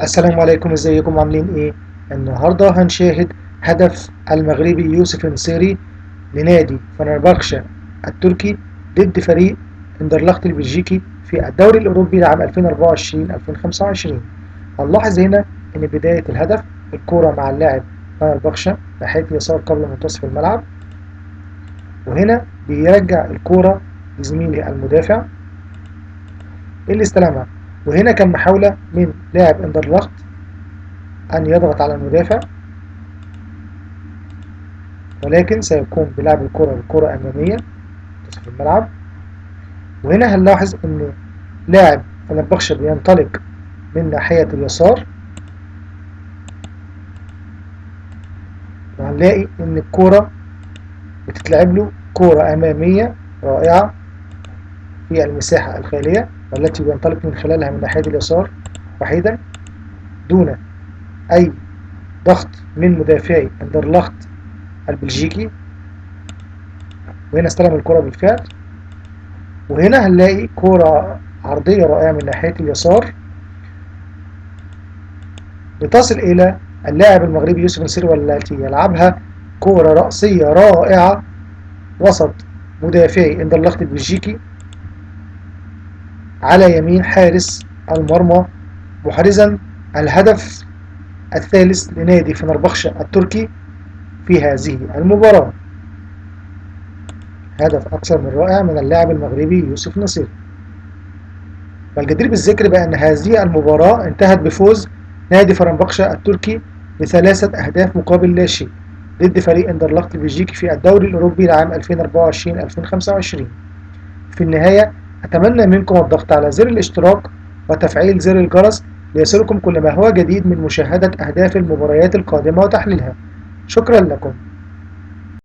السلام عليكم، ازيكم عاملين ايه؟ النهارده هنشاهد هدف المغربي يوسف النصيري لنادي فنربخشة التركي ضد فريق اندرلخت البلجيكي في الدوري الاوروبي لعام 2024-2025. هنلاحظ هنا ان بداية الهدف الكرة مع اللاعب فنربخشة ناحية اليسار قبل منتصف الملعب، وهنا بيرجع الكرة لزميله المدافع اللي استلمها، وهنا كان محاولة من لاعب اندرلخت أن يضغط على المدافع، ولكن سيقوم بلعب الكرة أمامية منتصف الملعب. وهنا هنلاحظ أن لاعب فنربخشة بينطلق من ناحية اليسار، وهنلاقي أن الكرة بتتلعب له كرة أمامية رائعة في المساحة الخالية، والتي بينطلق من خلالها من ناحية اليسار وحيدا دون أي ضغط من مدافعي اندرلخت البلجيكي. وهنا استلم الكرة بالفعل، وهنا هنلاقي كرة عرضية رائعة من ناحية اليسار بتصل إلى اللاعب المغربي يوسف النصيري، والتي يلعبها كرة رأسية رائعة وسط مدافعي اندرلخت البلجيكي على يمين حارس المرمى، محرزا الهدف الثالث لنادي فنربخشة التركي في هذه المباراة. هدف أكثر من رائع من اللاعب المغربي يوسف النصيري. والجدير بالذكر بأن هذه المباراة انتهت بفوز نادي فنربخشة التركي ب3 أهداف مقابل لا شيء ضد فريق اندرلخت البلجيكي في الدوري الأوروبي لعام 2024-2025. في النهاية أتمنى منكم الضغط على زر الاشتراك وتفعيل زر الجرس ليصلكم كل ما هو جديد من مشاهدة أهداف المباريات القادمة وتحليلها. شكرا لكم.